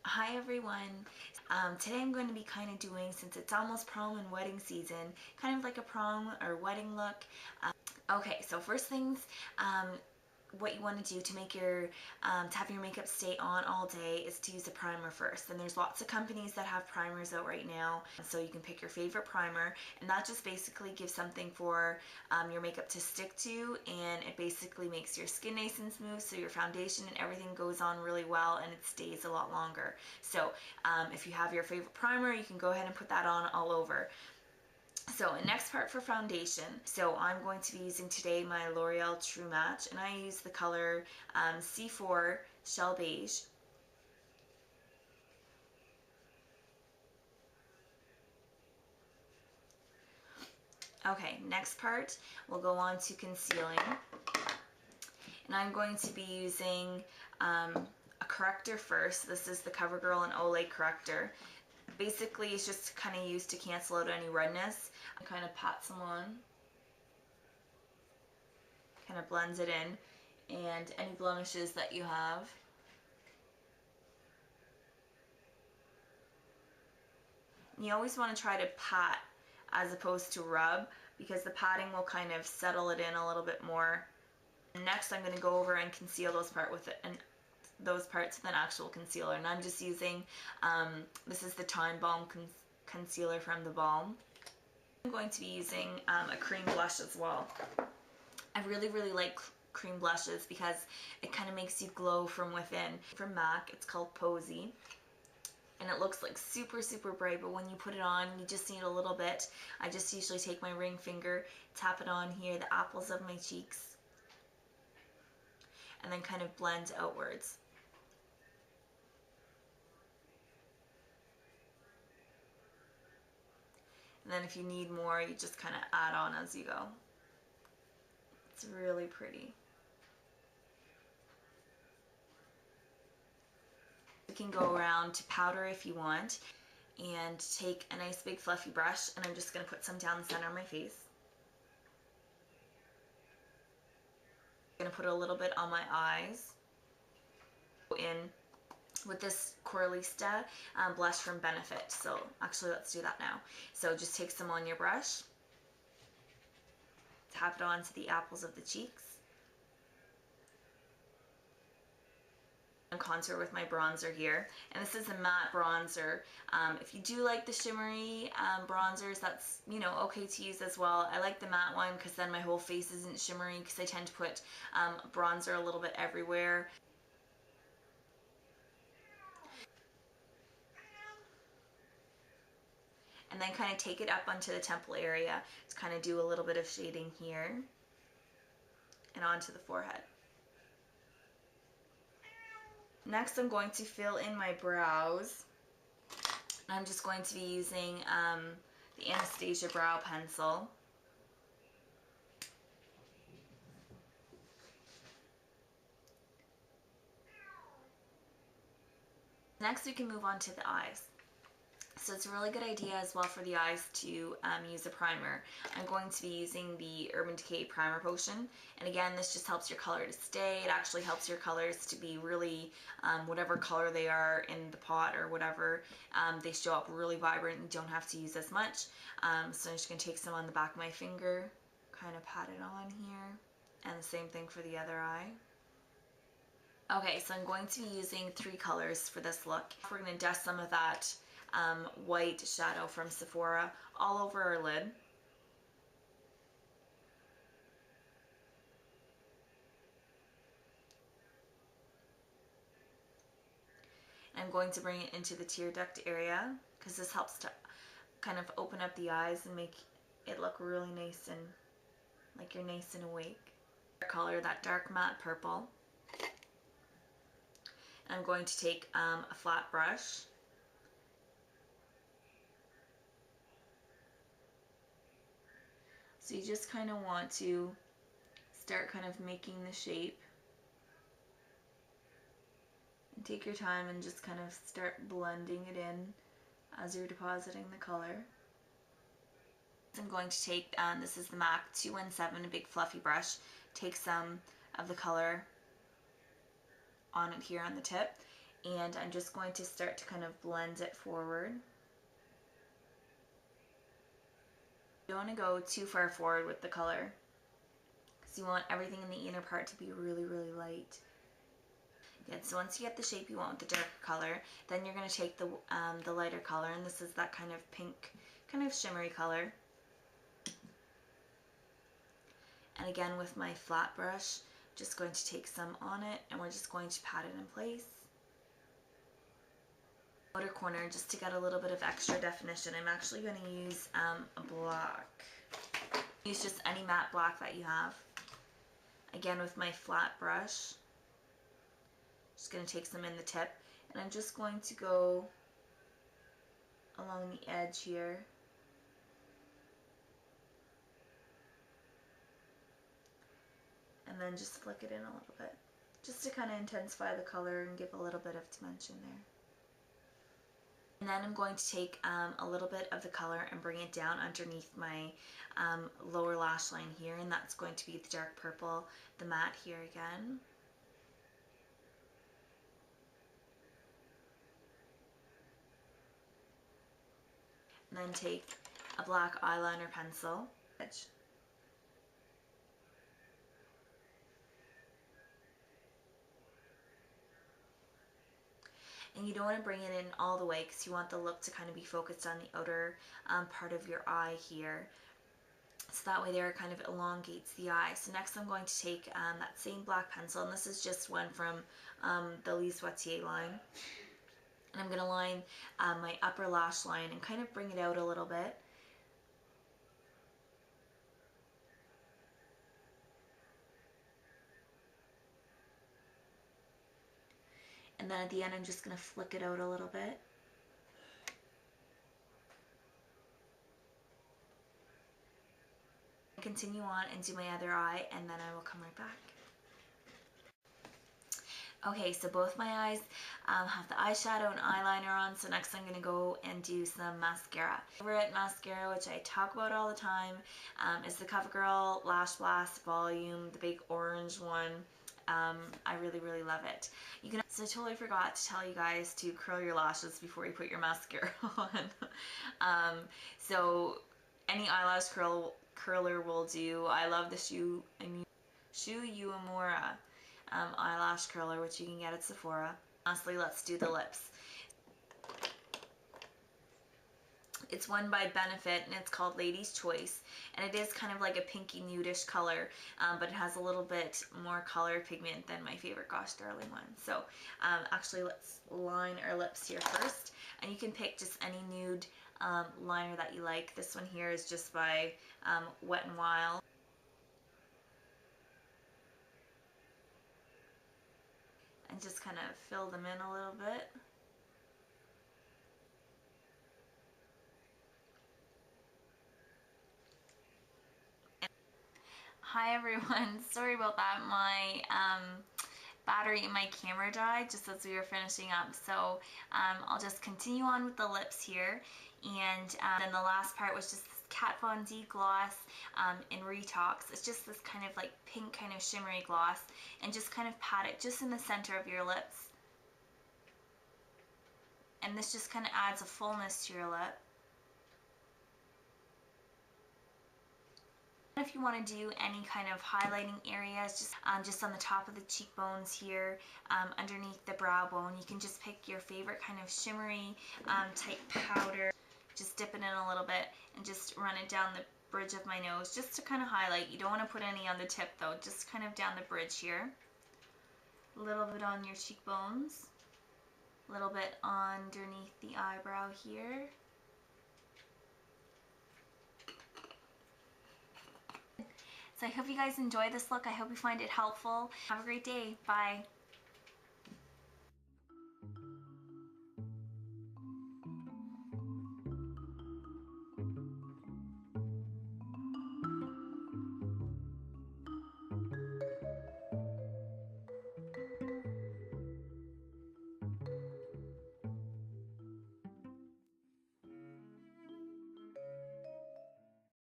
Hi everyone. Today I'm going to be kind of doing, since it's almost prom and wedding season, kind of like a prom or wedding look. Okay, so first things, what you want to do to make your to have your makeup stay on all day is to use a primer first. And there's lots of companies that have primers out right now, so you can pick your favorite primer, and that just basically gives something for your makeup to stick to, and it basically makes your skin nice and smooth, so your foundation and everything goes on really well and it stays a lot longer. So if you have your favorite primer, you can go ahead and put that on all over. So next part for foundation. So I'm going to be using today my L'Oreal True Match, and I use the color C4 Shell Beige. Okay, next part, we'll go on to concealing. And I'm going to be using a corrector first. This is the Covergirl&olay corrector. Basically, it's just kind of used to cancel out any redness. I kind of pat some on. Kind of blends it in, and any blemishes that you have. You always want to try to pat as opposed to rub, because the patting will kind of settle it in a little bit more. Next, I'm going to go over and conceal those parts with an actual concealer, and I'm just using this is the TheBalm concealer from TheBalm. I'm going to be using a cream blush as well. I really like cream blushes because it kind of makes you glow from within. From MAC, it's called Posie, and it looks like super bright, but when you put it on, you just need a little bit. I just usually take my ring finger, tap it on here, the apples of my cheeks, and then kind of blend outwards. And then if you need more, you just kind of add on as you go. It's really pretty. You can go around to powder if you want, and take a nice big fluffy brush, and I'm just going to put some down the center of my face. I'm going to put a little bit on my eyes. Go in with this coralista blush from Benifit. So actually, let's do that now. So just take some on your brush, tap it onto the apples of the cheeks, and contour with my bronzer here. And this is a matte bronzer. If you do like the shimmery bronzers, that's, you know, okay to use as well. I like the matte one because then my whole face isn't shimmery, because I tend to put bronzer a little bit everywhere. And then kind of take it up onto the temple area to kind of do a little bit of shading here and onto the forehead. Next, I'm going to fill in my brows. I'm just going to be using the Anastasia brow pencil. Next, we can move on to the eyes. So it's a really good idea as well for the eyes to use a primer. I'm going to be using the Urban Decay Primer Potion. And again, this just helps your color to stay. It actually helps your colors to be really, whatever color they are in the pot or whatever, they show up really vibrant. You don't have to use as much. So I'm just going to take some on the back of my finger, kind of pat it on here. And the same thing for the other eye. Okay, so I'm going to be using 3 colors for this look. We're going to dust some of that white shadow from Sephora all over our lid. And I'm going to bring it into the tear duct area, because this helps to kind of open up the eyes and make it look really nice and like you're nice and awake. Color, that dark matte purple. And I'm going to take a flat brush. So you just kind of want to start kind of making the shape. And take your time and just kind of start blending it in as you're depositing the color. I'm going to take, this is the MAC 217, a big fluffy brush, take some of the color on it here on the tip, and I'm just going to start to kind of blend it forward. You don't want to go too far forward with the color because you want everything in the inner part to be really, really light. Good. So once you get the shape you want with the darker color, then you're going to take the lighter color, and this is that kind of pink, kind of shimmery color. And again, with my flat brush, just going to take some on it, and we're just going to pat it in place. Outer corner, just to get a little bit of extra definition, I'm actually going to use a black. Use just any matte black that you have. Again, with my flat brush, just going to take some in the tip, and I'm just going to go along the edge here. And then just flick it in a little bit, just to kind of intensify the color and give a little bit of dimension there. And then I'm going to take a little bit of the color and bring it down underneath my lower lash line here, and that's going to be the dark purple, the matte here again. And then take a black eyeliner pencil. And you don't want to bring it in all the way because you want the look to kind of be focused on the outer part of your eye here. So that way there it kind of elongates the eye. So next I'm going to take that same black pencil, and this is just one from the Lise Watier line. And I'm going to line my upper lash line and kind of bring it out a little bit. And then at the end I'm just going to flick it out a little bit. Continue on and do my other eye, and then I will come right back. Okay, so both my eyes have the eyeshadow and eyeliner on, so next I'm going to go and do some mascara. Favorite mascara, which I talk about all the time, is the CoverGirl Lash Blast Volume, the big orange one. I really, really love it. You can. So I totally forgot to tell you guys to curl your lashes before you put your mascara on. So any eyelash curler will do. I love the Shu Uemura eyelash curler, which you can get at Sephora. Lastly, let's do the lips. It's one by Benifit, and it's called Lady's Choice, and it is kind of like a pinky nudish color, but it has a little bit more color pigment than my favorite Gosh Darling one. So actually let's line our lips here first, and you can pick just any nude liner that you like. This one here is just by Wet n Wild. And just kind of fill them in a little bit. Hi everyone, sorry about that. My battery in my camera died just as we were finishing up, so I'll just continue on with the lips here. And then the last part was just this KatVonDe gloss in Retox. It's just this kind of like pink kind of shimmery gloss, and just kind of pat it just in the center of your lips. And this just kind of adds a fullness to your lip. If you want to do any kind of highlighting areas, just on the top of the cheekbones here, underneath the brow bone, you can just pick your favorite kind of shimmery type powder. Just dip it in a little bit and just run it down the bridge of my nose just to kind of highlight. You don't want to put any on the tip though, just kind of down the bridge here. A little bit on your cheekbones, a little bit underneath the eyebrow here. So I hope you guys enjoy this look. I hope you find it helpful. Have a great day. Bye.